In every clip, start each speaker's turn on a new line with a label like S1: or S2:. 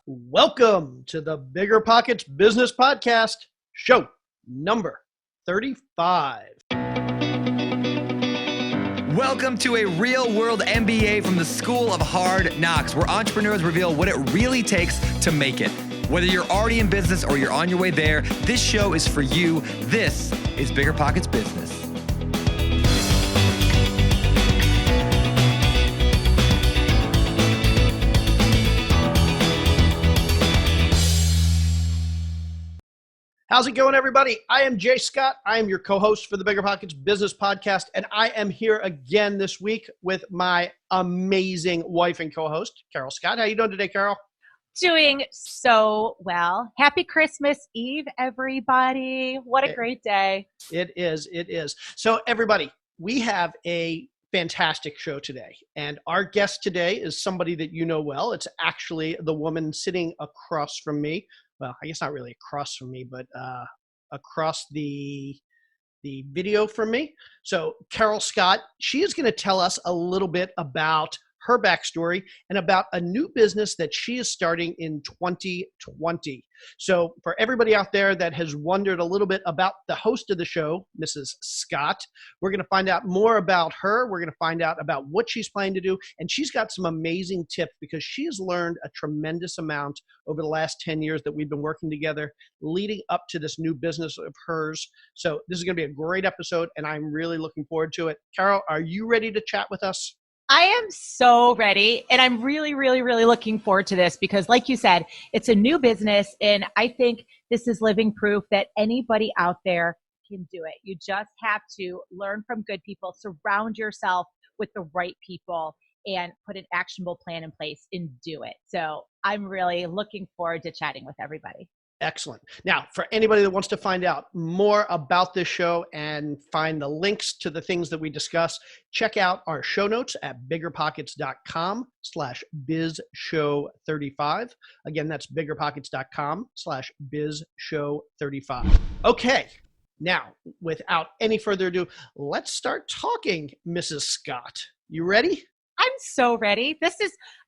S1: Welcome to the BiggerPockets Business Podcast, show number 35.
S2: Welcome to a real-world MBA from the School of Hard Knocks, where entrepreneurs reveal what it really takes to make it. Whether you're already in business or you're on your way there, this show is for you. This is BiggerPockets Business.
S1: How's it going, everybody? I am Jay Scott. I am your co-host for the BiggerPockets Business Podcast, and I am here again this week with my amazing wife and co-host, Carol Scott. How you doing today, Carol?
S3: Doing so well. Happy Christmas Eve, everybody. What a great day.
S1: It is. So, everybody, we have a fantastic show today, and our guest today is somebody that you know well. It's actually the woman sitting across from me. Well, I guess not really across from me, but across the video from me. So Carol Scott, she is going to tell us a little bit about her backstory and about a new business that she is starting in 2020. So for everybody out there that has wondered a little bit about the host of the show, Mrs. Scott, we're going to find out more about her. We're going to find out about what she's planning to do. And she's got some amazing tips because she has learned a tremendous amount over the last 10 years that we've been working together, leading up to this new business of hers. So this is going to be a great episode, and I'm really looking forward to it. Carol, are you ready to chat with us?
S3: I am so ready, and I'm really looking forward to this because, like you said, it's a new business, and I think this is living proof that anybody out there can do it. You just have to learn from good people, surround yourself with the right people, and put an actionable plan in place and do it. So I'm really looking forward to chatting with everybody.
S1: Excellent. Now, for anybody that wants to find out more about this show and find the links to the things that we discuss, check out our show notes at biggerpockets.com/bizshow35. Again, that's biggerpockets.com/bizshow35. Okay. Now, without any further ado, let's start talking, Mrs. Scott. You ready?
S3: I'm so ready.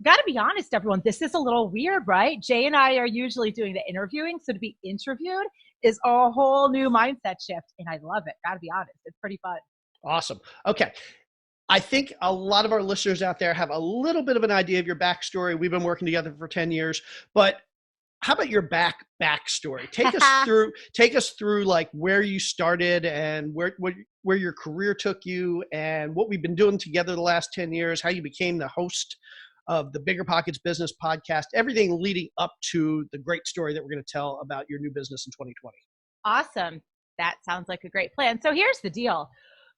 S3: Gotta be honest, everyone, this is a little weird, right? Jay and I are usually doing the interviewing, so to be interviewed is a whole new mindset shift, and I love it. Gotta be honest. It's pretty fun.
S1: Awesome. Okay. I think a lot of our listeners out there have a little bit of an idea of your backstory. We've been working together for 10 years, but how about your backstory? Take us through like where you started and where your career took you and what we've been doing together the last 10 years, how you became the host of the BiggerPockets Business Podcast, everything leading up to the great story that we're going to tell about your new business in 2020.
S3: Awesome. That sounds like a great plan. So here's the deal.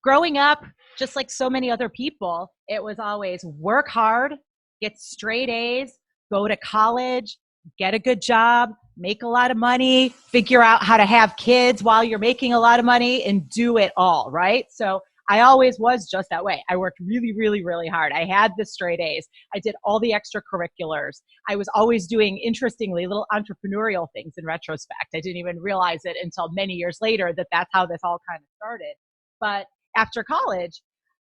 S3: Growing up, just like so many other people, it was always work hard, get straight A's, go to college, get a good job, make a lot of money, figure out how to have kids while you're making a lot of money, and do it all, right? So I always was just that way. I worked really hard. I had the straight A's. I did all the extracurriculars. I was always doing, interestingly, little entrepreneurial things in retrospect. I didn't even realize it until many years later that that's how this all kind of started. But after college,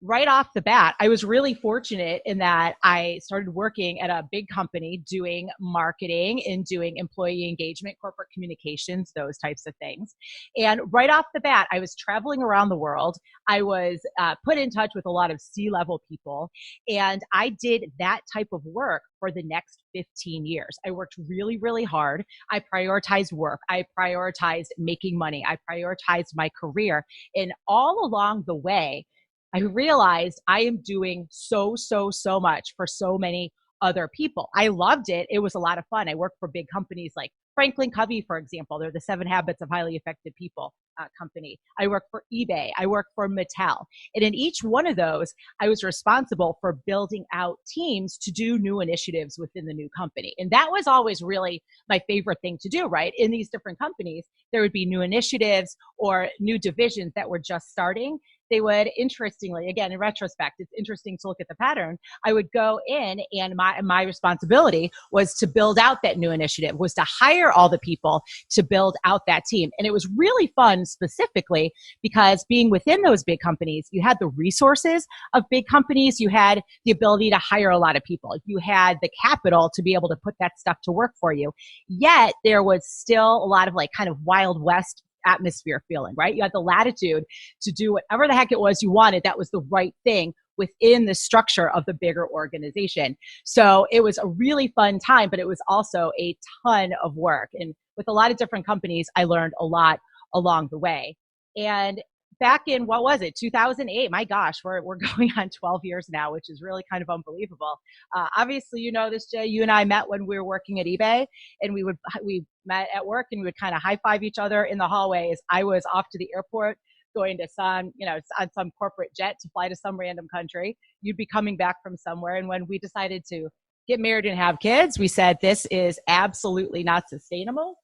S3: right off the bat, I was really fortunate in that I started working at a big company doing marketing and doing employee engagement, corporate communications, those types of things. And right off the bat, I was traveling around the world. I was put in touch with a lot of C-level people, and I did that type of work for the next 15 years. I worked really hard. I prioritized work. I prioritized making money. I prioritized my career. And all along the way, I realized I am doing so much for so many other people. I loved it. It was a lot of fun. I worked for big companies like Franklin Covey, for example. They're the 7 Habits of Highly Effective People company. I worked for eBay. I worked for Mattel. And in each one of those, I was responsible for building out teams to do new initiatives within the new company. And that was always really my favorite thing to do, right? In these different companies, there would be new initiatives or new divisions that were just starting. they would, interestingly, again, in retrospect, it's interesting to look at the pattern. I would go in, and my responsibility was to build out that new initiative, was to hire all the people to build out that team. And it was really fun, specifically because being within those big companies, you had the resources of big companies, you had the ability to hire a lot of people, you had the capital to be able to put that stuff to work for you. Yet there was still a lot of like kind of Wild West atmosphere feeling, right? You had the latitude to do whatever the heck it was you wanted. That was the right thing within the structure of the bigger organization. So it was a really fun time, but it was also a ton of work. And with a lot of different companies, I learned a lot along the way. And back in, what was it, 2008, my gosh, we're going on 12 years now, which is really kind of unbelievable. Obviously, you know this, Jay, you and I met when we were working at eBay, and we met at work, and we would kind of high five each other in the hallways. I was off to the airport going to on some corporate jet to fly to some random country. You'd be coming back from somewhere. And when we decided to get married and have kids, we said, this is absolutely not sustainable.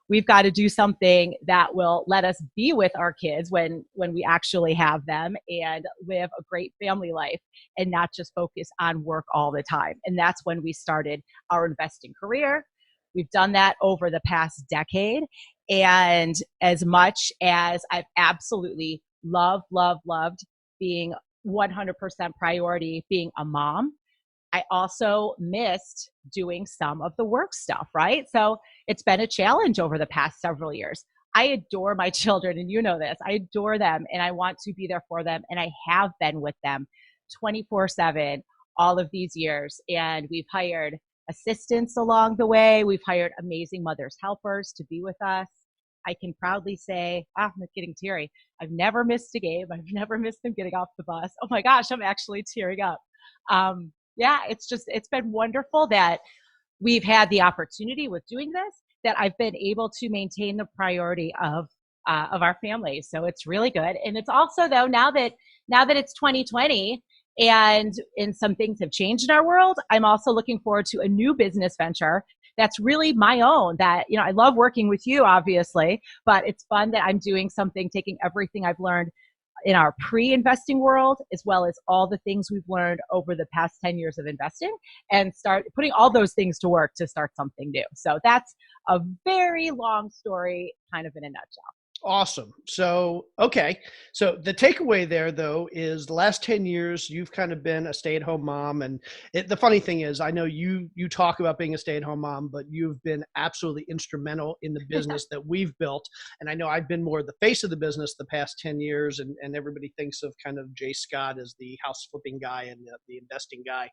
S3: We've got to do something that will let us be with our kids when we actually have them, and live a great family life and not just focus on work all the time. And that's when we started our investing career. We've done that over the past decade. And as much as I've absolutely loved being 100% priority, being a mom, I also missed doing some of the work stuff, right? So it's been a challenge over the past several years. I adore my children, and you know this. I adore them, and I want to be there for them, and I have been with them 24/7 all of these years. And we've hired assistants along the way. We've hired amazing mothers helpers to be with us. I can proudly say, I'm getting teary. I've never missed a game. I've never missed them getting off the bus. Oh my gosh, I'm actually tearing up. Yeah, it's been wonderful that we've had the opportunity with doing this, that I've been able to maintain the priority of our family. So it's really good. And it's also, though, now that it's 2020 and some things have changed in our world, I'm also looking forward to a new business venture that's really my own. That, I love working with you, obviously, but it's fun that I'm doing something, taking everything I've learned in our pre-investing world, as well as all the things we've learned over the past 10 years of investing, and start putting all those things to work to start something new. So that's a very long story, kind of in a nutshell.
S1: Awesome. So, okay. So the takeaway there, though, is the last 10 years, you've kind of been a stay-at-home mom. And the funny thing is, I know you talk about being a stay-at-home mom, but you've been absolutely instrumental in the business that we've built. And I know I've been more the face of the business the past 10 years, and everybody thinks of kind of Jay Scott as the house flipping guy and the investing guy.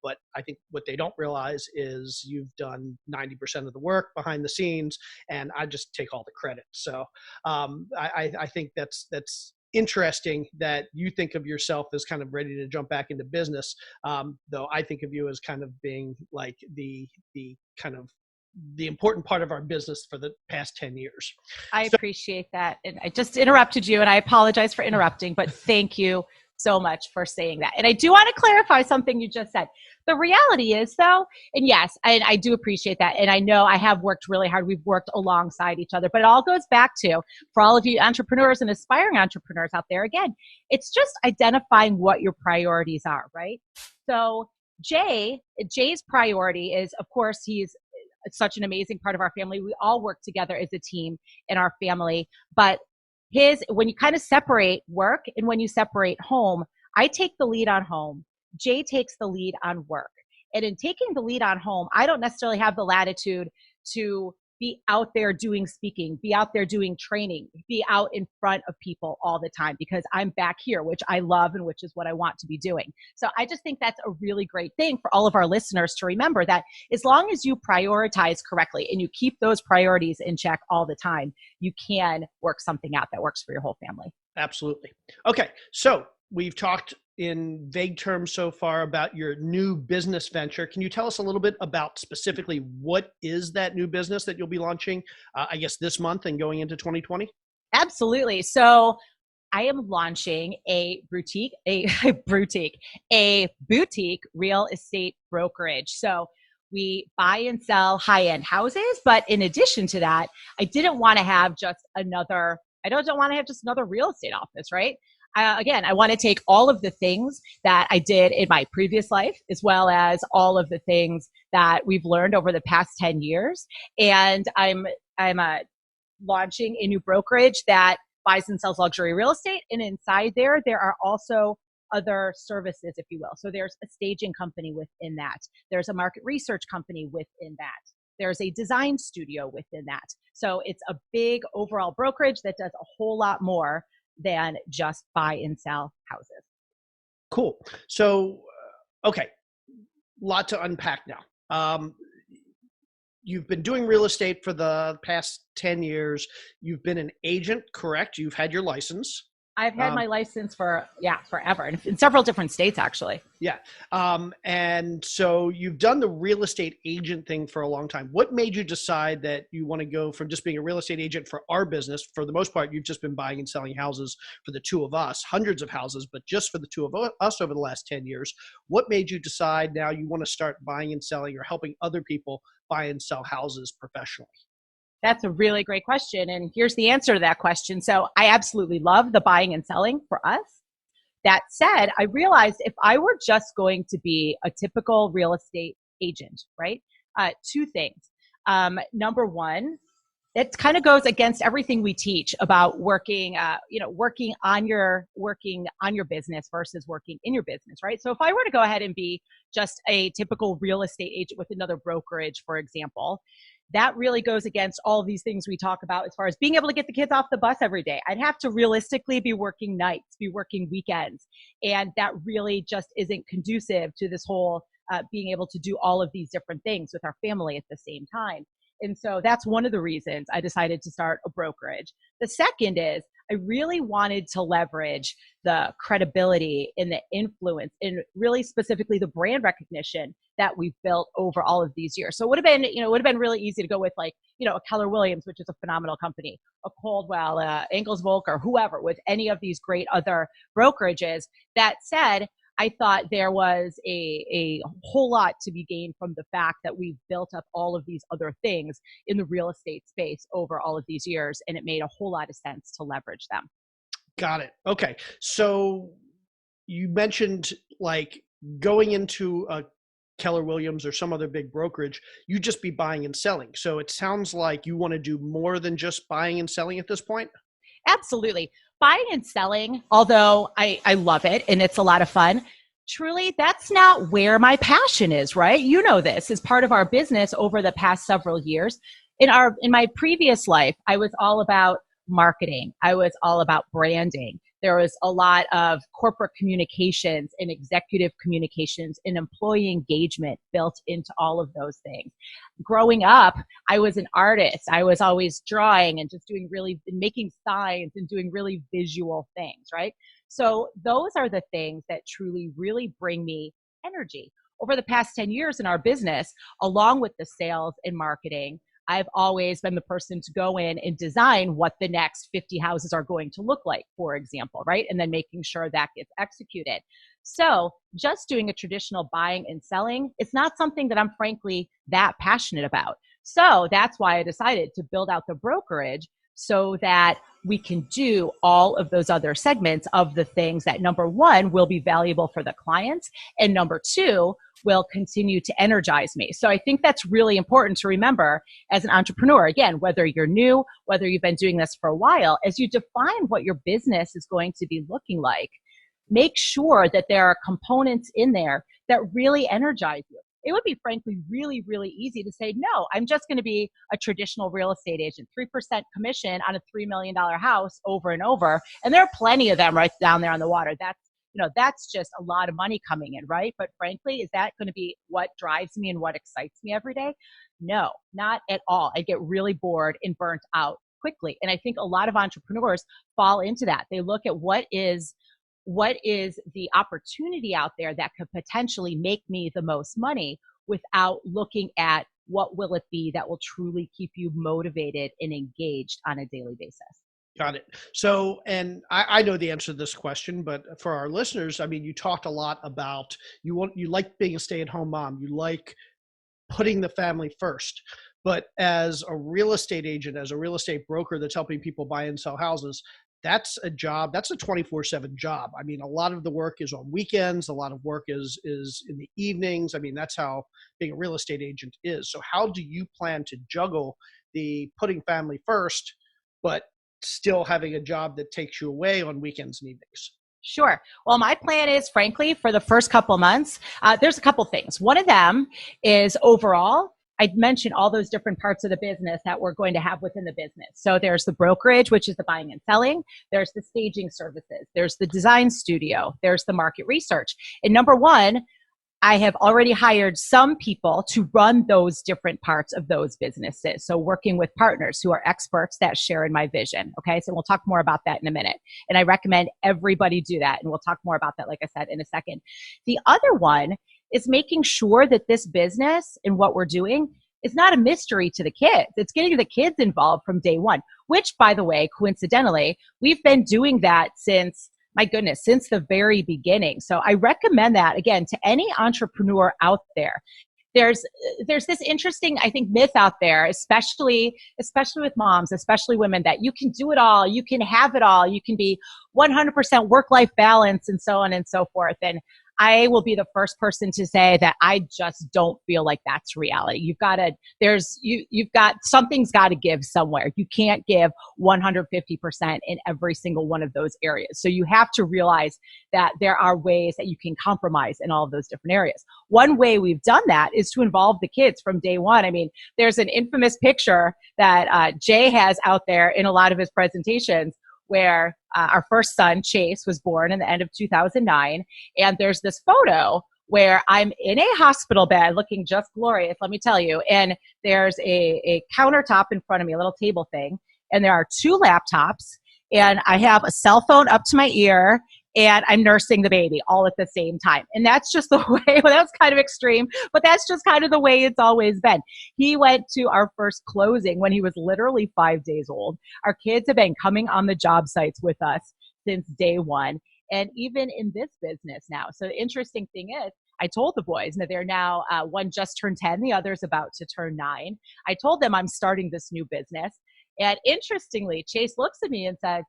S1: But I think what they don't realize is you've done 90% of the work behind the scenes, and I just take all the credit. So I think that's interesting that you think of yourself as kind of ready to jump back into business, though I think of you as kind of being like the kind of the important part of our business for the past 10 years.
S3: I appreciate that. And I just interrupted you, and I apologize for interrupting, but thank you so much for saying that. And I do want to clarify something you just said. The reality is, though, and yes, I do appreciate that. And I know I have worked really hard. We've worked alongside each other, but it all goes back to, for all of you entrepreneurs and aspiring entrepreneurs out there, again, it's just identifying what your priorities are, right? So Jay's priority is, of course, he's such an amazing part of our family. We all work together as a team in our family, but when you kind of separate work and when you separate home, I take the lead on home. Jay takes the lead on work. And in taking the lead on home, I don't necessarily have the latitude to be out there doing speaking, be out there doing training, be out in front of people all the time, because I'm back here, which I love and which is what I want to be doing. So I just think that's a really great thing for all of our listeners to remember, that as long as you prioritize correctly and you keep those priorities in check all the time, you can work something out that works for your whole family.
S1: Absolutely. Okay. So we've talked in vague terms so far about your new business venture. Can you tell us a little bit about specifically what is that new business that you'll be launching, I guess, this month and going into 2020?
S3: Absolutely. So I am launching a boutique real estate brokerage. So we buy and sell high-end houses, but in addition to that, I don't want to have just another real estate office, right? again, I want to take all of the things that I did in my previous life, as well as all of the things that we've learned over the past 10 years. And I'm launching a new brokerage that buys and sells luxury real estate. And inside there are also other services, if you will. So there's a staging company within that. There's a market research company within that. There's a design studio within that. So it's a big overall brokerage that does a whole lot more than just buy and sell houses.
S1: Cool. So, okay, lot to unpack now. You've been doing real estate for the past 10 years. You've been an agent, correct? You've had your license.
S3: I've had my license for, forever, and in several different states, actually.
S1: Yeah. And so you've done the real estate agent thing for a long time. What made you decide that you want to go from just being a real estate agent for our business? For the most part, you've just been buying and selling houses for the two of us, hundreds of houses, but just for the two of us over the last 10 years. What made you decide now you want to start buying and selling or helping other people buy and sell houses professionally?
S3: That's a really great question. And here's the answer to that question. So I absolutely love the buying and selling for us. That said, I realized if I were just going to be a typical real estate agent, right? Two things. Number one, it kind of goes against everything we teach about working on your business versus working in your business, right? So if I were to go ahead and be just a typical real estate agent with another brokerage, for example, that really goes against all these things we talk about as far as being able to get the kids off the bus every day. I'd have to realistically be working nights, be working weekends. And that really just isn't conducive to this whole being able to do all of these different things with our family at the same time. And so that's one of the reasons I decided to start a brokerage. The second is I really wanted to leverage the credibility and the influence and really specifically the brand recognition that we've built over all of these years. So it would have been really easy to go with a Keller Williams, which is a phenomenal company, a Coldwell, Ingalls Volk, or whoever, with any of these great other brokerages. That said, I thought there was a whole lot to be gained from the fact that we've built up all of these other things in the real estate space over all of these years, and it made a whole lot of sense to leverage them.
S1: Got it. Okay. So you mentioned going into a Keller Williams or some other big brokerage, you just be buying and selling. So it sounds like you want to do more than just buying and selling at this point?
S3: Absolutely. Buying and selling, although I love it and it's a lot of fun, truly that's not where my passion is, right? You know this as part of our business over the past several years. In my previous life, I was all about marketing. I was all about branding. There was a lot of corporate communications and executive communications and employee engagement built into all of those things. Growing up, I was an artist. I was always drawing and just making signs and doing really visual things, right? So those are the things that truly, really bring me energy. Over the past 10 years in our business, along with the sales and marketing, I've always been the person to go in and design what the next 50 houses are going to look like, for example, right? And then making sure that gets executed. So just doing a traditional buying and selling, it's not something that I'm frankly that passionate about. So that's why I decided to build out the brokerage so that we can do all of those other segments of the things that, number one, will be valuable for the clients, and number two, will continue to energize me. So I think that's really important to remember as an entrepreneur. Again, whether you're new, whether you've been doing this for a while, as you define what your business is going to be looking like, make sure that there are components in there that really energize you. It would be frankly really, really easy to say, no, I'm just going to be a traditional real estate agent, 3% commission on a $3 million house over and over. And there are plenty of them right down there on the water. That's just a lot of money coming in, right? But frankly, is that going to be what drives me and what excites me every day? No, not at all. I get really bored and burnt out quickly. And I think a lot of entrepreneurs fall into that. They look at what is the opportunity out there that could potentially make me the most money without looking at what will it be that will truly keep you motivated and engaged on a daily basis.
S1: Got it. So, and I know the answer to this question, but for our listeners, I mean, you talked a lot about you like being a stay-at-home mom. You like putting the family first. But as a real estate agent, as a real estate broker that's helping people buy and sell houses, that's a job, that's a 24/7 job. I mean, a lot of the work is on weekends, a lot of work is in the evenings. I mean, that's how being a real estate agent is. So how do you plan to juggle the putting family first, but still having a job that takes you away on weekends and evenings?
S3: Sure. Well, my plan is, frankly, for the first couple months, there's a couple things. One of them is overall, I mentioned all those different parts of the business that we're going to have within the business. So there's the brokerage, which is the buying and selling. There's the staging services. There's the design studio. There's the market research. And number one, I have already hired some people to run those different parts of those businesses. So working with partners who are experts that share in my vision. Okay. So we'll talk more about that in a minute. And I recommend everybody do that. And we'll talk more about that, like I said, in a second. The other one is making sure that this business and what we're doing is not a mystery to the kids. It's getting the kids involved from day one, which, by the way, coincidentally, we've been doing that since, my goodness, since the very beginning. So I recommend that, again, to any entrepreneur out there. There's this interesting, I think, myth out there, especially with moms, especially women, that you can do it all, you can have it all, you can be 100% work-life balance and so on and so forth. And I will be the first person to say that I just don't feel like that's reality. You've got, something's got to give somewhere. You can't give 150% in every single one of those areas. So you have to realize that there are ways that you can compromise in all of those different areas. One way we've done that is to involve the kids from day one. I mean, there's an infamous picture that Jay has out there in a lot of his presentations where our first son, Chase, was born in the end of 2009. And there's this photo where I'm in a hospital bed looking just glorious, let me tell you. And there's a countertop in front of me, a little table thing. And there are two laptops. And I have a cell phone up to my ear. And I'm nursing the baby all at the same time. And that's just the way, well, that's kind of extreme, but that's just kind of the way it's always been. He went to our first closing when he was literally 5 days old. Our kids have been coming on the job sites with us since day one. And even in this business now. So the interesting thing is, I told the boys that they're now, one just turned 10, the other's about to turn 9. I told them I'm starting this new business. And interestingly, Chase looks at me and said,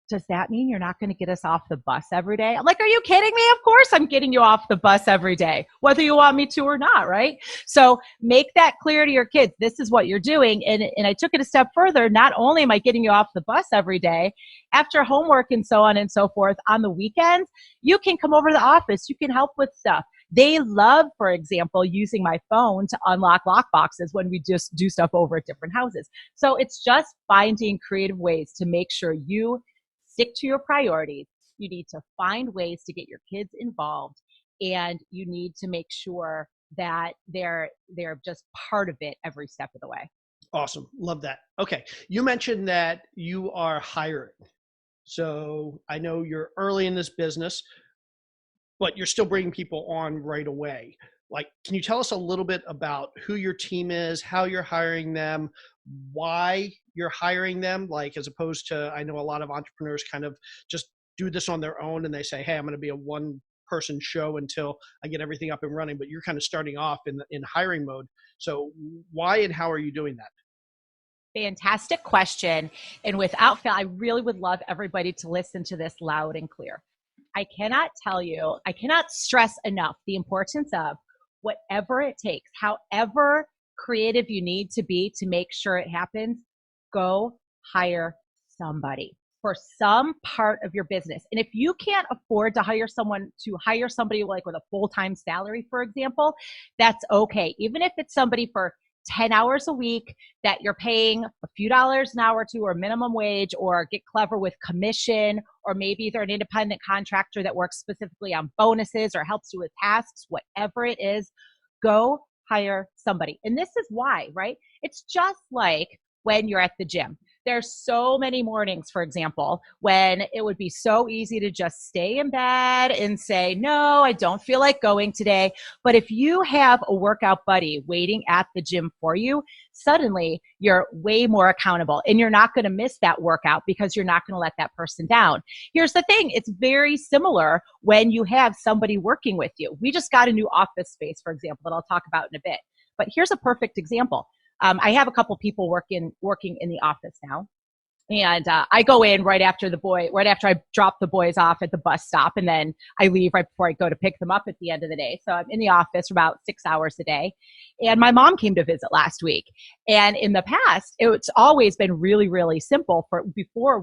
S3: does that mean you're not going to get us off the bus every day? I'm like, are you kidding me? Of course I'm getting you off the bus every day, whether you want me to or not, right? So make that clear to your kids. This is what you're doing. And I took it a step further. Not only am I getting you off the bus every day, after homework and so on and so forth, on the weekends, you can come over to the office. You can help with stuff. They love, for example, using my phone to unlock lock boxes when we just do stuff over at different houses. So it's just finding creative ways to make sure you stick to your priorities. You need to find ways to get your kids involved, and you need to make sure that they're just part of it every step of the way.
S1: Awesome. Love that. Okay. You mentioned that you are hiring. So I know you're early in this business, but you're still bringing people on right away. Like, can you tell us a little bit about who your team is, how you're hiring them, why you're hiring them? Like, as opposed to, I know a lot of entrepreneurs kind of just do this on their own and they say, hey, I'm going to be a one-person show until I get everything up and running. But you're kind of starting off in hiring mode. So why and how are you doing that?
S3: Fantastic question. And without fail, I really would love everybody to listen to this loud and clear. I cannot stress enough the importance of whatever it takes, however creative you need to be to make sure it happens, go hire somebody for some part of your business. And if you can't afford to hire somebody like with a full-time salary, for example, that's okay. Even if it's somebody for 10 hours a week that you're paying a few dollars an hour to, or minimum wage, or get clever with commission, or maybe they're an independent contractor that works specifically on bonuses or helps you with tasks, whatever it is, go hire somebody. And this is why, right? It's just like when you're at the gym. There's so many mornings, for example, when it would be so easy to just stay in bed and say, no, I don't feel like going today. But if you have a workout buddy waiting at the gym for you, suddenly you're way more accountable and you're not going to miss that workout because you're not going to let that person down. Here's the thing. It's very similar when you have somebody working with you. We just got a new office space, for example, that I'll talk about in a bit. But here's a perfect example. I have a couple people working in the office now. And I go in right after I drop the boys off at the bus stop, and then I leave right before I go to pick them up at the end of the day. So I'm in the office for about 6 hours a day. And my mom came to visit last week. And in the past, it's always been really, really simple before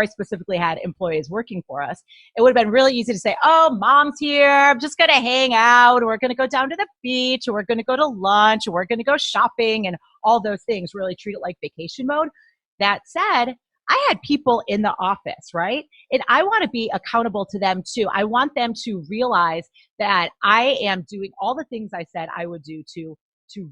S3: I specifically had employees working for us. It would have been really easy to say, oh, mom's here. I'm just going to hang out. Or we're going to go down to the beach, or we're going to go to lunch, or we're going to go shopping, and all those things. Really treat it like vacation mode. That said, I had people in the office, right? And I want to be accountable to them too. I want them to realize that I am doing all the things I said I would do to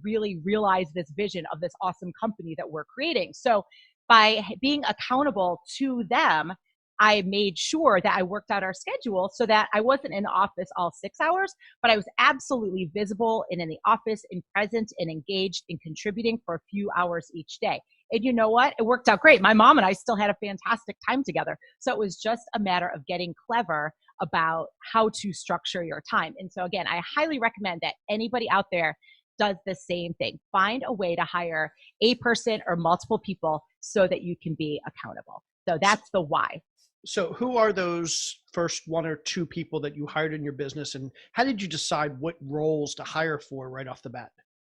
S3: really realize this vision of this awesome company that we're creating. So by being accountable to them, I made sure that I worked out our schedule so that I wasn't in the office all 6 hours, but I was absolutely visible and in the office and present and engaged and contributing for a few hours each day. And you know what? It worked out great. My mom and I still had a fantastic time together. So it was just a matter of getting clever about how to structure your time. And so again, I highly recommend that anybody out there does the same thing. Find a way to hire a person or multiple people so that you can be accountable. So that's the why.
S1: So who are those first one or two people that you hired in your business, and how did you decide what roles to hire for right off the bat?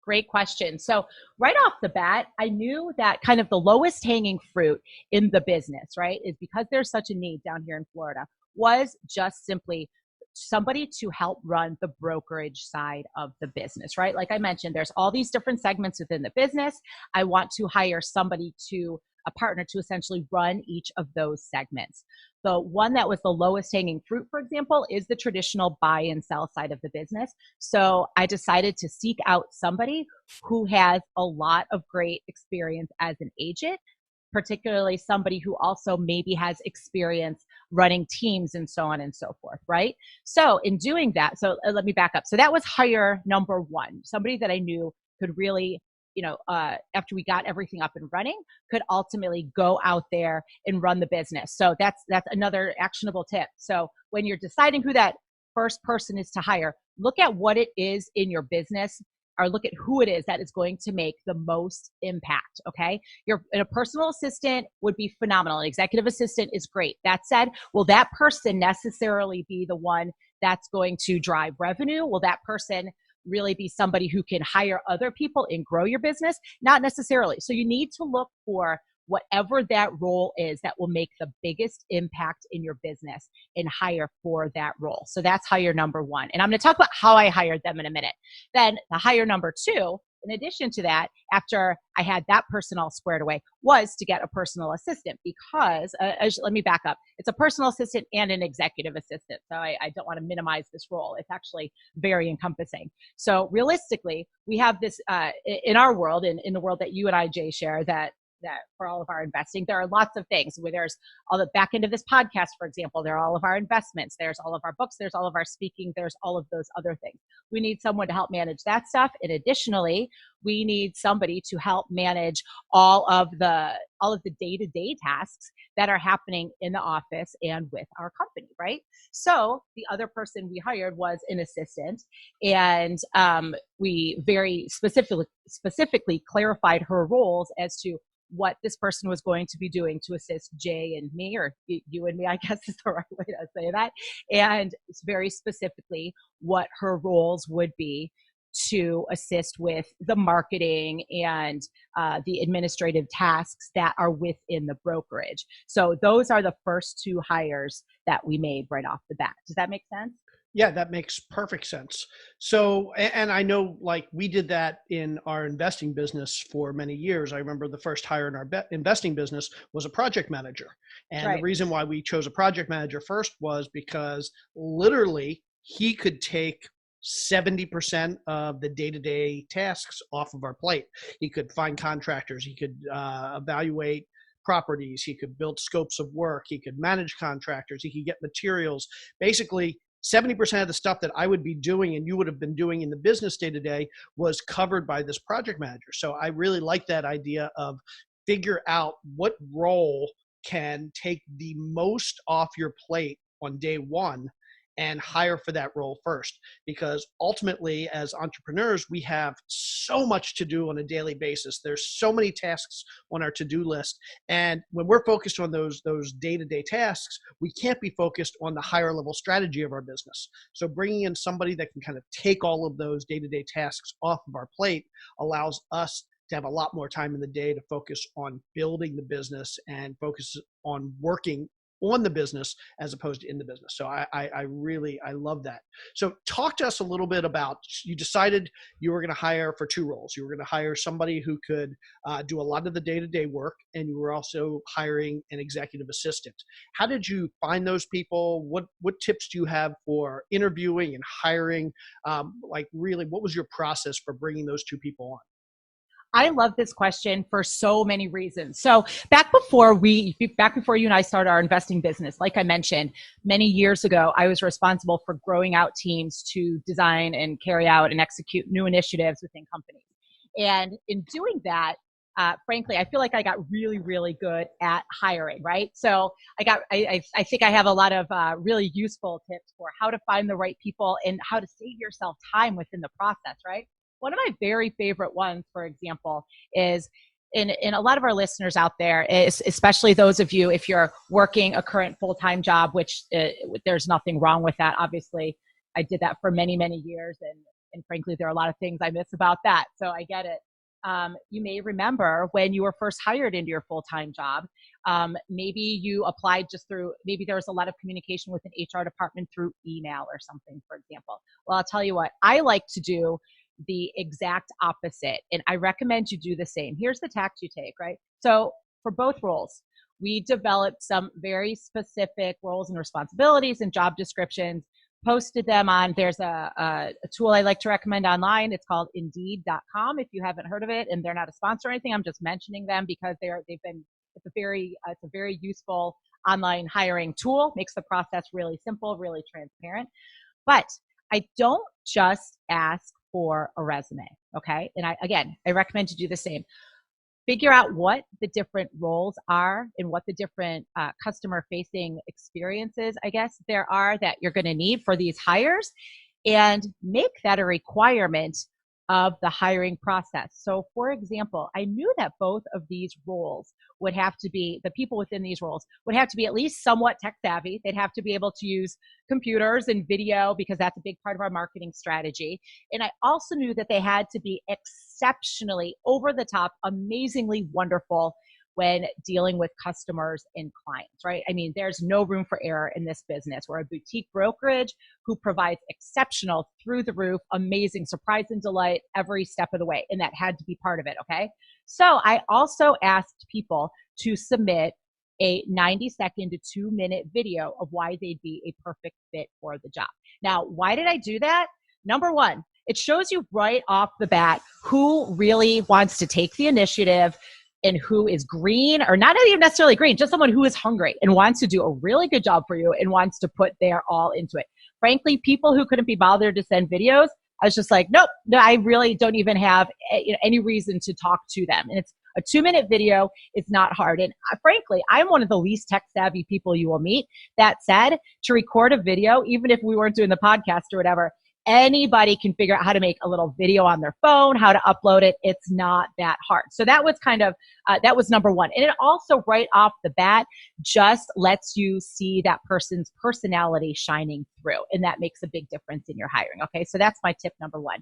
S3: Great question. So right off the bat, I knew that kind of the lowest hanging fruit in the business, right, is because there's such a need down here in Florida, was just simply somebody to help run the brokerage side of the business, right? Like I mentioned, there's all these different segments within the business. I want to hire a partner to essentially run each of those segments. The one that was the lowest hanging fruit, for example, is the traditional buy and sell side of the business. So I decided to seek out somebody who has a lot of great experience as an agent, particularly somebody who also maybe has experience running teams and so on and so forth, right? So in doing that, let me back up. So that was hire number one, somebody that I knew could really, after we got everything up and running, could ultimately go out there and run the business. So that's another actionable tip. So when you're deciding who that first person is to hire, look at what it is in your business, or look at who it is that is going to make the most impact, okay? A personal assistant would be phenomenal. An executive assistant is great. That said, will that person necessarily be the one that's going to drive revenue? Will that person really be somebody who can hire other people and grow your business? Not necessarily. So you need to look for whatever that role is that will make the biggest impact in your business and hire for that role. So that's hire number one. And I'm going to talk about how I hired them in a minute. Then the hire number two, in addition to that, after I had that person all squared away, was to get a personal assistant, because let me back up. It's a personal assistant and an executive assistant. So I don't want to minimize this role. It's actually very encompassing. So realistically, we have this in our world, in the world that you and I, Jay, share, that for all of our investing, there are lots of things where there's all the back end of this podcast, for example, there are all of our investments, there's all of our books, there's all of our speaking, there's all of those other things. We need someone to help manage that stuff. And additionally, we need somebody to help manage all of the day-to-day tasks that are happening in the office and with our company, right? So the other person we hired was an assistant, and we very specifically clarified her roles as to what this person was going to be doing to assist Jay and me, or you and me, I guess is the right way to say that. And it's very specifically what her roles would be to assist with the marketing and the administrative tasks that are within the brokerage. So those are the first two hires that we made right off the bat. Does that make sense?
S1: Yeah, that makes perfect sense. So, and I know, like, we did that in our investing business for many years. I remember the first hire in our investing business was a project manager. And
S3: right.
S1: The reason why we chose a project manager first was because literally he could take 70% of the day-to-day tasks off of our plate. He could find contractors. He could evaluate properties. He could build scopes of work. He could manage contractors. He could get materials. Basically, 70% of the stuff that I would be doing and you would have been doing in the business day to day was covered by this project manager. So I really like that idea of figure out what role can take the most off your plate on day one and hire for that role first. Because ultimately, as entrepreneurs, we have so much to do on a daily basis. There's so many tasks on our to-do list. And when we're focused on those day-to-day tasks, we can't be focused on the higher level strategy of our business. So bringing in somebody that can kind of take all of those day-to-day tasks off of our plate allows us to have a lot more time in the day to focus on building the business and focus on working on the business as opposed to in the business. So I really love that. So talk to us a little bit about, you decided you were going to hire for two roles. You were going to hire somebody who could do a lot of the day-to-day work, and you were also hiring an executive assistant. How did you find those people? What tips do you have for interviewing and hiring? Really, what was your process for bringing those two people on?
S3: I love this question for so many reasons. So back before you and I started our investing business, like I mentioned, many years ago, I was responsible for growing out teams to design and carry out and execute new initiatives within companies. And in doing that, frankly, I feel like I got really, really good at hiring, right? So I think I have a lot of really useful tips for how to find the right people and how to save yourself time within the process, right? One of my very favorite ones, for example, is in a lot of our listeners out there, is especially those of you, if you're working a current full-time job, which there's nothing wrong with that. Obviously, I did that for many, many years. And frankly, there are a lot of things I miss about that. So I get it. You may remember when you were first hired into your full-time job, maybe you applied maybe there was a lot of communication with an HR department through email or something, for example. Well, I'll tell you what, I like to do the exact opposite. And I recommend you do the same. Here's the tact you take, right? So for both roles, we developed some very specific roles and responsibilities and job descriptions, posted them on, there's a tool I like to recommend online. It's called Indeed.com. If you haven't heard of it, and they're not a sponsor or anything, I'm just mentioning them because it's a very useful online hiring tool, makes the process really simple, really transparent. But I don't just ask for a resume, okay? And I recommend you do the same. Figure out what the different roles are and what the different customer-facing experiences, I guess, there are that you're going to need for these hires, and make that a requirement of the hiring process. So for example, I knew that both of these roles would have to be, the people within these roles would have to be at least somewhat tech savvy. They'd have to be able to use computers and video because that's a big part of our marketing strategy. And I also knew that they had to be exceptionally over the top, amazingly wonderful when dealing with customers and clients, right? I mean, there's no room for error in this business. We're a boutique brokerage who provides exceptional, through the roof, amazing surprise and delight every step of the way. And that had to be part of it, okay? So I also asked people to submit a 90-second to 2-minute video of why they'd be a perfect fit for the job. Now, why did I do that? Number one, it shows you right off the bat who really wants to take the initiative and who is green, or not even necessarily green, just someone who is hungry and wants to do a really good job for you and wants to put their all into it. Frankly, people who couldn't be bothered to send videos, I was just like, nope, no, I really don't even have any reason to talk to them. And it's a 2-minute video. It's not hard. And frankly, I'm one of the least tech savvy people you will meet. That said, to record a video, even if we weren't doing the podcast or whatever, anybody can figure out how to make a little video on their phone, how to upload it. It's not that hard. So that was that was number one. And it also right off the bat just lets you see that person's personality shining through. And that makes a big difference in your hiring. Okay. So that's my tip number one.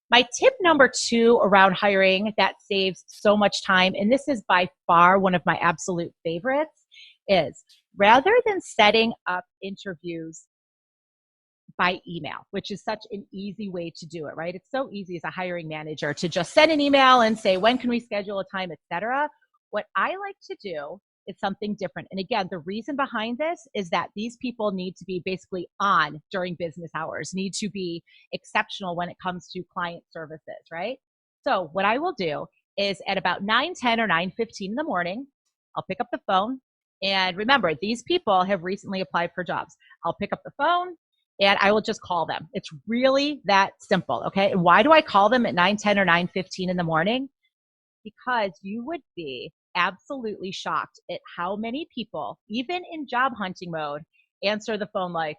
S3: My tip number two around hiring that saves so much time, and this is by far one of my absolute favorites, is rather than setting up interviews by email, which is such an easy way to do it, right? It's so easy as a hiring manager to just send an email and say, when can we schedule a time, etc. What I like to do is something different. And again, the reason behind this is that these people need to be basically on during business hours, need to be exceptional when it comes to client services, right? So what I will do is at about 9:10 or 9:15 in the morning, I'll pick up the phone. And remember, these people have recently applied for jobs. I'll pick up the phone and I will just call them. It's really that simple, okay? And why do I call them at 9:10 or 9:15 in the morning? Because you would be absolutely shocked at how many people, even in job hunting mode, answer the phone like,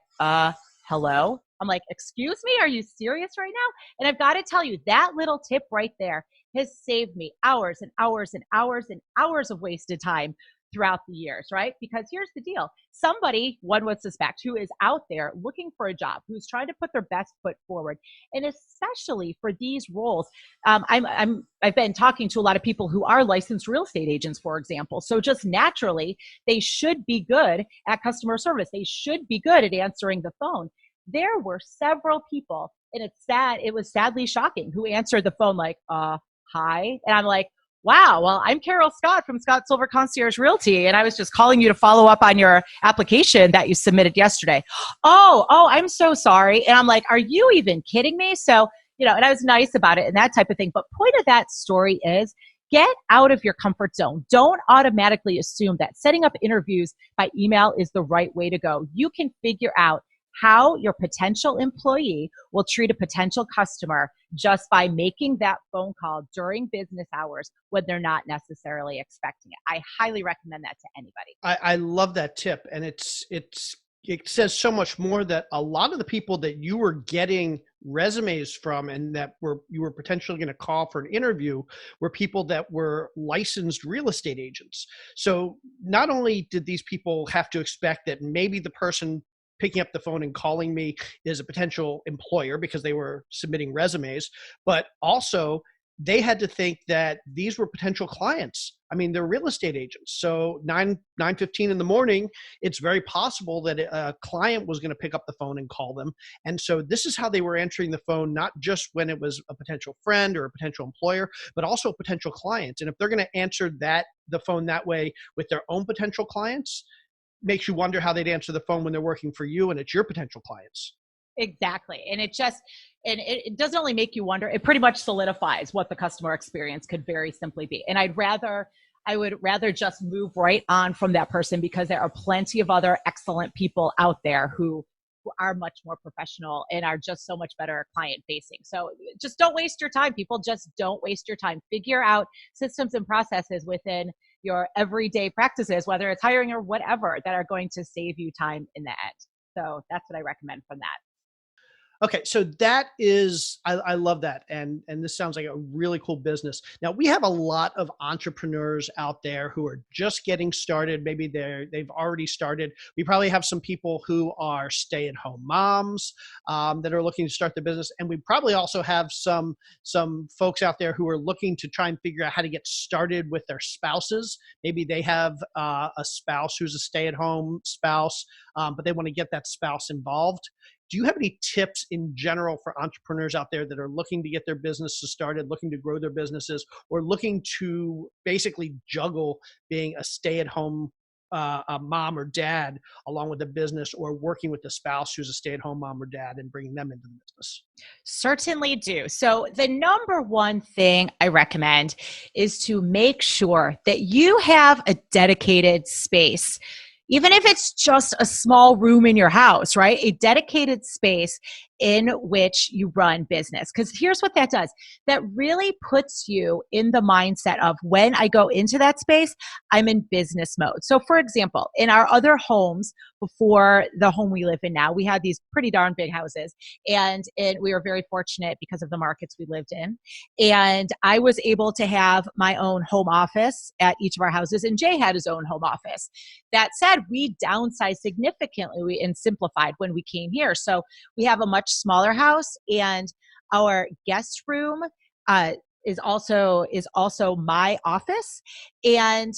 S3: hello? I'm like, excuse me, are you serious right now? And I've got to tell you, that little tip right there has saved me hours and hours and hours and hours of wasted time throughout the years, right? Because here's the deal. Somebody, one would suspect, who is out there looking for a job, who's trying to put their best foot forward. And especially for these roles, I've been talking to a lot of people who are licensed real estate agents, for example. So just naturally, they should be good at customer service. They should be good at answering the phone. There were several people, and it's sad, it was sadly shocking, who answered the phone like, hi. And I'm like, wow, well, I'm Carol Scott from Scott Silver Concierge Realty, and I was just calling you to follow up on your application that you submitted yesterday. Oh, I'm so sorry. And I'm like, are you even kidding me? So, and I was nice about it and that type of thing. But point of that story is, get out of your comfort zone. Don't automatically assume that setting up interviews by email is the right way to go. You can figure out how your potential employee will treat a potential customer just by making that phone call during business hours when they're not necessarily expecting it. I highly recommend that to anybody.
S1: I love that tip. And it says so much more, that a lot of the people that you were getting resumes from and that you were potentially going to call for an interview were people that were licensed real estate agents. So not only did these people have to expect that maybe the person picking up the phone and calling me is a potential employer because they were submitting resumes, but also they had to think that these were potential clients. I mean, they're real estate agents. So 9:15 in the morning, it's very possible that a client was going to pick up the phone and call them. And so this is how they were answering the phone, not just when it was a potential friend or a potential employer, but also a potential client. And if they're going to answer the phone that way with their own potential clients, makes you wonder how they'd answer the phone when they're working for you and it's your potential clients.
S3: Exactly. And it doesn't only make you wonder, it pretty much solidifies what the customer experience could very simply be. And I would rather just move right on from that person, because there are plenty of other excellent people out there who are much more professional and are just so much better client facing. So just don't waste your time, people. Just don't waste your time. Figure out systems and processes within your everyday practices, whether it's hiring or whatever, that are going to save you time in the end. So that's what I recommend from that.
S1: Okay, so that is, I love that. And this sounds like a really cool business. Now, we have a lot of entrepreneurs out there who are just getting started. Maybe they've already started. We probably have some people who are stay-at-home moms that are looking to start their business. And we probably also have some folks out there who are looking to try and figure out how to get started with their spouses. Maybe they have a spouse who's a stay-at-home spouse, but they want to get that spouse involved. Do you have any tips in general for entrepreneurs out there that are looking to get their businesses started, looking to grow their businesses, or looking to basically juggle being a stay-at-home a mom or dad along with the business, or working with the spouse who's a stay-at-home mom or dad and bringing them into the business?
S3: Certainly do. So the number one thing I recommend is to make sure that you have a dedicated space. Even if it's just a small room in your house, right? A dedicated space in which you run business. Because here's what that does. That really puts you in the mindset of, when I go into that space, I'm in business mode. So for example, in our other homes before the home we live in now, we had these pretty darn big houses. And we were very fortunate because of the markets we lived in. And I was able to have my own home office at each of our houses, and Jay had his own home office. That said, we downsized significantly and simplified when we came here. So we have a much smaller house, and our guest room is also my office. And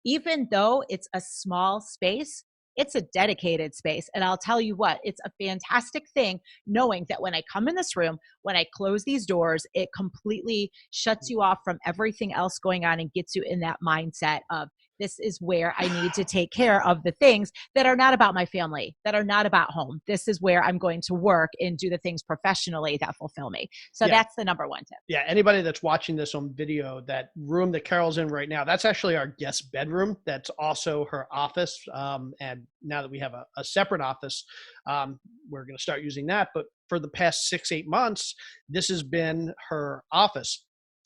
S3: even though it's a small space, it's a dedicated space. And I'll tell you what, it's a fantastic thing knowing that when I come in this room, when I close these doors, it completely shuts you off from everything else going on and gets you in that mindset of, this is where I need to take care of the things that are not about my family, that are not about home. This is where I'm going to work and do the things professionally that fulfill me. So that's the number one tip.
S1: Yeah. Anybody that's watching this on video, that room that Carol's in right now, that's actually our guest bedroom. That's also her office. And now that we have a separate office, we're going to start using that. But for the past 6-8 months, this has been her office.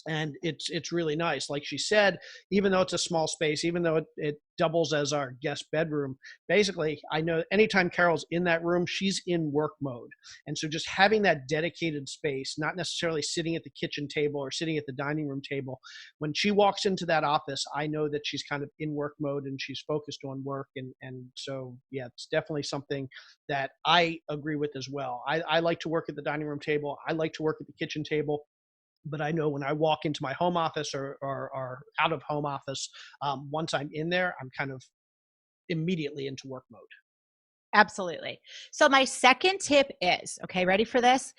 S1: And it's really nice. Like she said, even though it's a small space, even though it doubles as our guest bedroom, basically, I know anytime Carol's in that room, she's in work mode. And so just having that dedicated space, not necessarily sitting at the kitchen table or sitting at the dining room table, when she walks into that office, I know that she's kind of in work mode and she's focused on work. And so, yeah, it's definitely something that I agree with as well. I like to work at the dining room table. I like to work at the kitchen table. But I know when I walk into my home office or out of home office, once I'm in there, I'm kind of immediately into work mode.
S3: Absolutely. So my second tip is, okay, ready for this?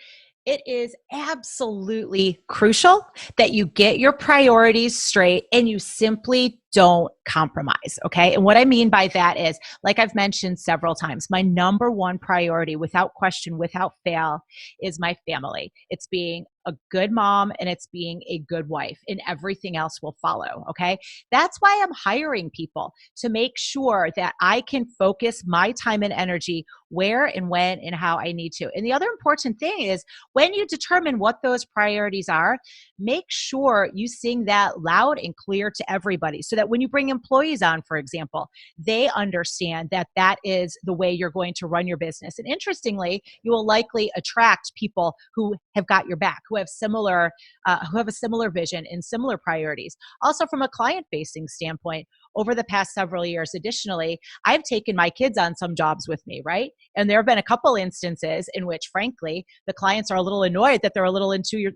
S3: It is absolutely crucial that you get your priorities straight and you simply don't compromise, okay? And what I mean by that is, like I've mentioned several times, my number one priority, without question, without fail, is my family. It's being a good mom and it's being a good wife, and everything else will follow, okay? That's why I'm hiring people, to make sure that I can focus my time and energy where and when and how I need to. And the other important thing is, when you determine what those priorities are, make sure you sing that loud and clear to everybody, so that when you bring employees on, for example, they understand that that is the way you're going to run your business. And interestingly, you will likely attract people who have got your back, who have a similar vision and similar priorities. Also, from a client-facing standpoint, over the past several years, additionally, I've taken my kids on some jobs with me, right? And there have been a couple instances in which, frankly, the clients are a little annoyed that they're a little 2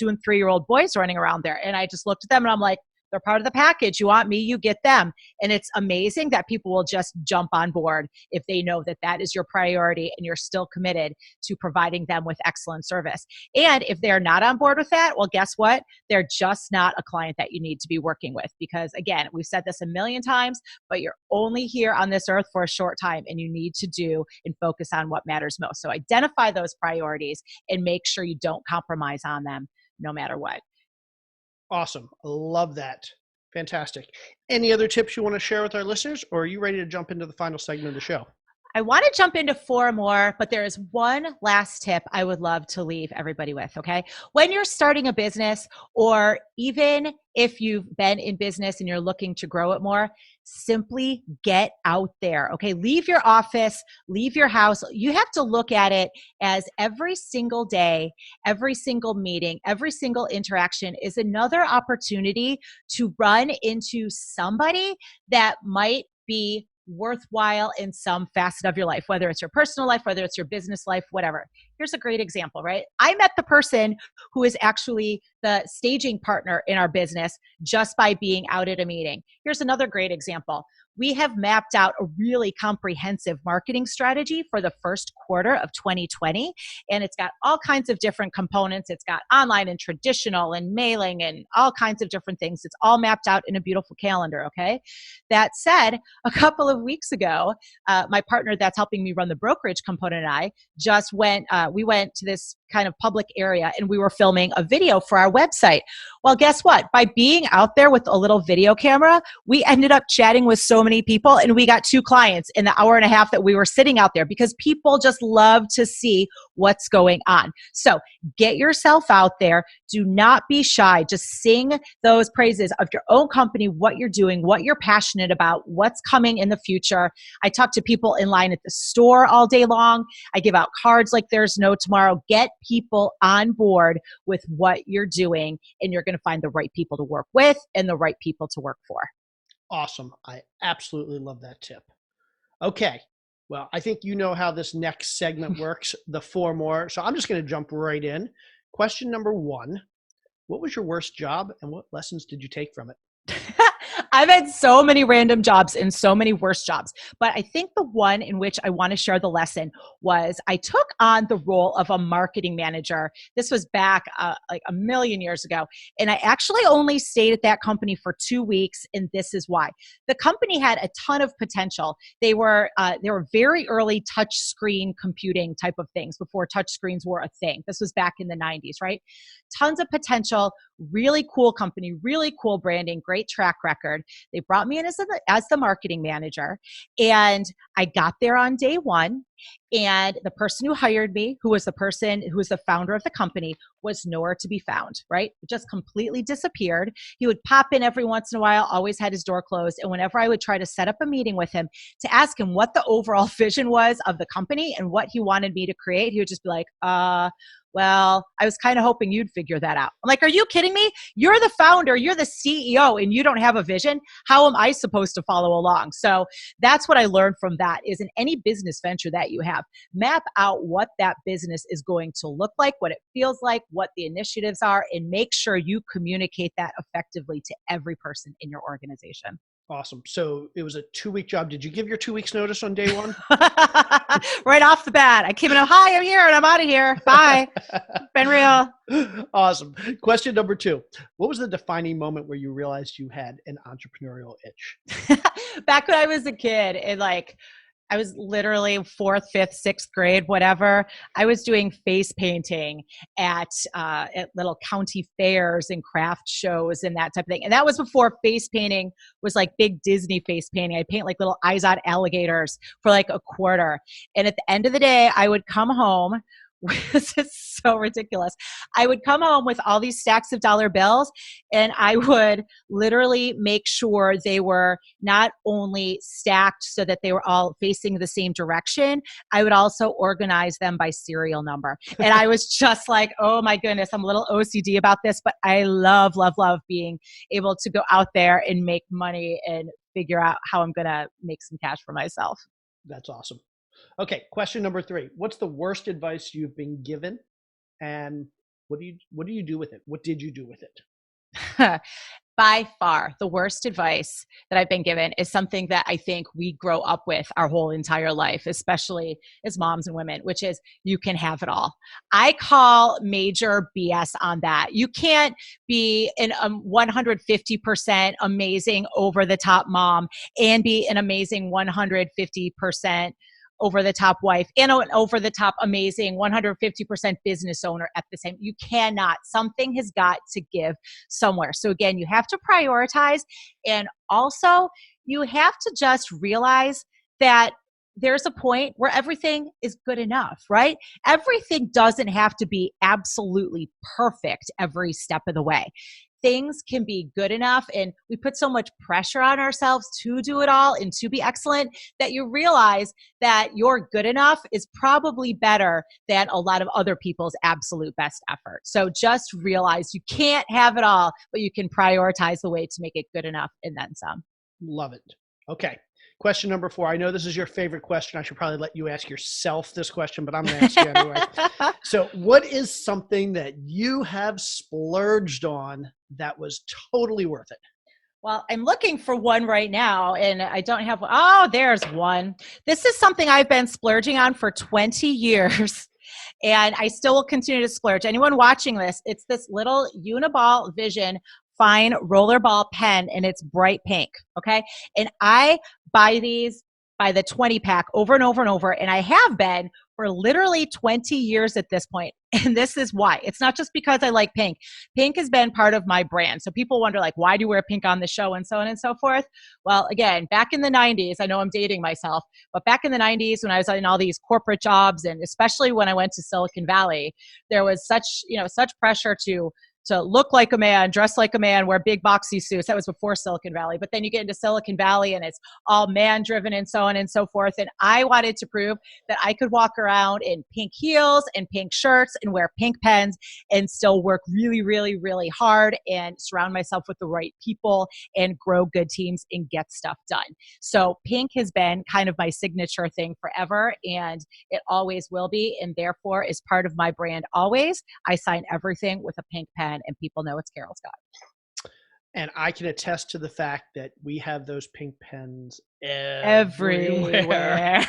S3: and 3-year-old boys running around there. And I just looked at them and I'm like, they're part of the package. You want me, you get them. And it's amazing that people will just jump on board if they know that that is your priority and you're still committed to providing them with excellent service. And if they're not on board with that, well, guess what? They're just not a client that you need to be working with. Because again, we've said this a million times, but you're only here on this earth for a short time, and you need to do and focus on what matters most. So identify those priorities and make sure you don't compromise on them no matter what.
S1: Awesome. Love that. Fantastic. Any other tips you want to share with our listeners, or are you ready to jump into the final segment of the show?
S3: I want to jump into 4 more, but there is one last tip I would love to leave everybody with, okay? When you're starting a business, or even if you've been in business and you're looking to grow it more, simply get out there, okay? Leave your office, leave your house. You have to look at it as every single day, every single meeting, every single interaction is another opportunity to run into somebody that might be worthwhile in some facet of your life, whether it's your personal life, whether it's your business life, whatever. Here's a great example, right? I met the person who is actually the staging partner in our business just by being out at a meeting. Here's another great example. We have mapped out a really comprehensive marketing strategy for the first quarter of 2020, and it's got all kinds of different components. It's got online and traditional and mailing and all kinds of different things. It's all mapped out in a beautiful calendar, okay? That said, a couple of weeks ago, my partner that's helping me run the brokerage component and I just went to this kind of public area, and we were filming a video for our website. Well, guess what? By being out there with a little video camera, we ended up chatting with so many people, and we got 2 clients in the hour and a half that we were sitting out there, because people just love to see what's going on. So get yourself out there. Do not be shy. Just sing those praises of your own company, what you're doing, what you're passionate about, what's coming in the future. I talk to people in line at the store all day long. I give out cards like there's no tomorrow. Get people on board with what you're doing, and you're going to find the right people to work with and the right people to work for.
S1: Awesome. I absolutely love that tip. Okay. Well, I think you know how this next segment works, the 4 more. So I'm just going to jump right in. Question number 1, what was your worst job and what lessons did you take from it?
S3: I've had so many random jobs and so many worst jobs, but I think the one in which I want to share the lesson was I took on the role of a marketing manager. This was back like a million years ago. And I actually only stayed at that company for 2 weeks. And this is why. The company had a ton of potential. They were very early touch screen computing type of things before touch screens were a thing. This was back in the 90s, right? Tons of potential, really cool company, really cool branding, great track record. They brought me in as the marketing manager, and I got there on day 1, And the person who hired me, who was the founder of the company, was nowhere to be found, right? Just completely disappeared. He would pop in every once in a while, always had his door closed. And whenever I would try to set up a meeting with him to ask him what the overall vision was of the company and what he wanted me to create, he would just be like, well, I was kind of hoping you'd figure that out. I'm like, are you kidding me? You're the founder, you're the CEO, and you don't have a vision. How am I supposed to follow along? So that's what I learned from that is in any business venture that you have, map out what that business is going to look like, what it feels like, what the initiatives are, and make sure you communicate that effectively to every person in your organization.
S1: Awesome. So it was a 2-week job. Did you give your 2 weeks notice on day one?
S3: Right off the bat. I came in, hi, I'm here and I'm out of here. Bye. Been real.
S1: Awesome. Question number 2. What was the defining moment where you realized you had an entrepreneurial itch?
S3: Back when I was a kid, I was literally 4th, 5th, 6th grade, whatever. I was doing face painting at little county fairs and craft shows and that type of thing. And that was before face painting was like big Disney face painting. I'd paint like little eyes on alligators for like a quarter. And at the end of the day, I would come home. This is so ridiculous. I would come home with all these stacks of dollar bills and I would literally make sure they were not only stacked so that they were all facing the same direction, I would also organize them by serial number. And I was just like, oh my goodness, I'm a little OCD about this, but I love, love, love being able to go out there and make money and figure out how I'm going to make some cash for myself.
S1: That's awesome. Okay, question number 3. What's the worst advice you've been given, and what do you do with it? What did you do with it?
S3: By far, the worst advice that I've been given is something that I think we grow up with our whole entire life, especially as moms and women, which is you can have it all. I call major BS on that. You can't be an 150% amazing over the top mom and be an amazing 150% over the top wife and an over the top amazing 150% business owner at the same. You cannot. Something has got to give somewhere. So again, you have to prioritize, and also you have to just realize that there's a point where everything is good enough, right? Everything doesn't have to be absolutely perfect every step of the way. Things can be good enough, and we put so much pressure on ourselves to do it all and to be excellent that you realize that your good enough is probably better than a lot of other people's absolute best effort. So just realize you can't have it all, but you can prioritize the way to make it good enough and then some.
S1: Love it. Okay. Question number 4. I know this is your favorite question. I should probably let you ask yourself this question, but I'm going to ask you anyway. So what is something that you have splurged on that was totally worth it?
S3: Well, I'm looking for one right now and I don't have one. Oh, there's one. This is something I've been splurging on for 20 years. And I still will continue to splurge. Anyone watching this, it's this little Uniball Vision fine rollerball pen and it's bright pink. Okay. And I buy these by the 20 pack over and over and over. And I have been for literally 20 years at this point. And this is why. It's not just because I like pink. Pink has been part of my brand. So people wonder like, why do you wear pink on the show and so on and so forth? Well, again, back in the 90s, I know I'm dating myself, but back in the 90s when I was in all these corporate jobs and especially when I went to Silicon Valley, there was such pressure to look like a man, dress like a man, wear big boxy suits. That was before Silicon Valley. But then you get into Silicon Valley and it's all man driven and so on and so forth. And I wanted to prove that I could walk around in pink heels and pink shirts and wear pink pens and still work really, really, really hard and surround myself with the right people and grow good teams and get stuff done. So pink has been kind of my signature thing forever and it always will be. And therefore is part of my brand always. I sign everything with a pink pen. And people know it's Carol Scott.
S1: And I can attest to the fact that we have those pink pens
S3: everywhere.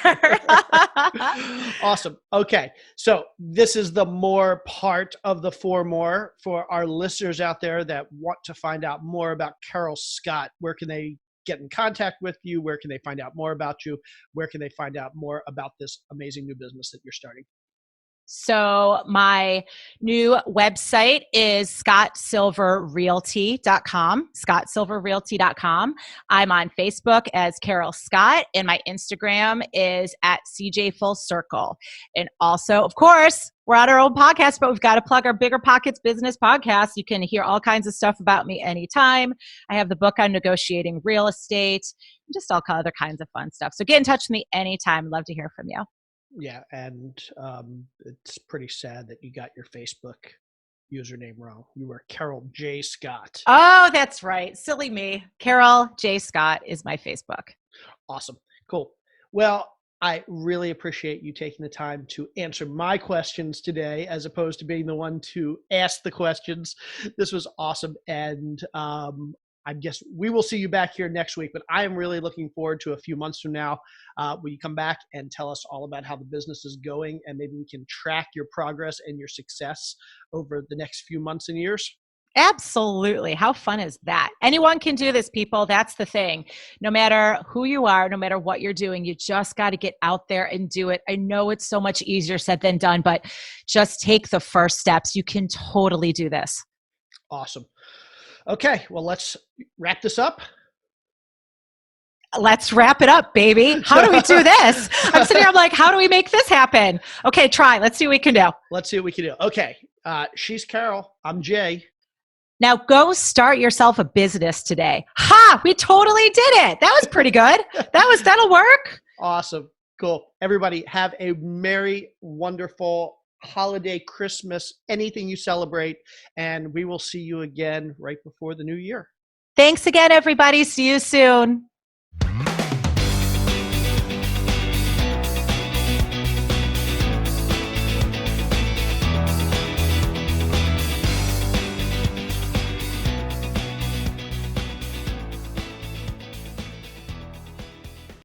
S1: Awesome. Okay. So this is the more part of the 4 more for our listeners out there that want to find out more about Carol Scott. Where can they get in contact with you? Where can they find out more about you? Where can they find out more about this amazing new business that you're starting?
S3: So my new website is scottsilverrealty.com, scottsilverrealty.com. I'm on Facebook as Carol Scott, and my Instagram is at CJ Full Circle. And also, of course, we're on our own podcast, but we've got to plug our BiggerPockets Business Podcast. You can hear all kinds of stuff about me anytime. I have the book on negotiating real estate, and just all other kinds of fun stuff. So get in touch with me anytime. Love to hear from you.
S1: Yeah, and it's pretty sad that you got your Facebook username wrong. You were Carol J. Scott.
S3: Oh, that's right. Silly me. Carol J. Scott is my Facebook.
S1: Awesome. Cool. Well, I really appreciate you taking the time to answer my questions today, as opposed to being the one to ask the questions. This was awesome. And I guess we will see you back here next week, but I am really looking forward to a few months from now when you come back and tell us all about how the business is going, and maybe we can track your progress and your success over the next few months and years.
S3: Absolutely. How fun is that? Anyone can do this, people. That's the thing. No matter who you are, no matter what you're doing, you just got to get out there and do it. I know it's so much easier said than done, but just take the first steps. You can totally do this.
S1: Awesome. Okay, well, let's wrap this up.
S3: Let's wrap it up, baby. How do we do this? I'm sitting here, I'm like, how do we make this happen? Okay, try. Let's see what we can do.
S1: Let's see what we can do. Okay, she's Carol. I'm Jay.
S3: Now go start yourself a business today. Ha! We totally did it. That was pretty good. That'll work.
S1: Awesome. Cool. Everybody have a merry, wonderful holiday, Christmas, anything you celebrate, and we will see you again right before the new year.
S3: Thanks again, everybody. See you soon.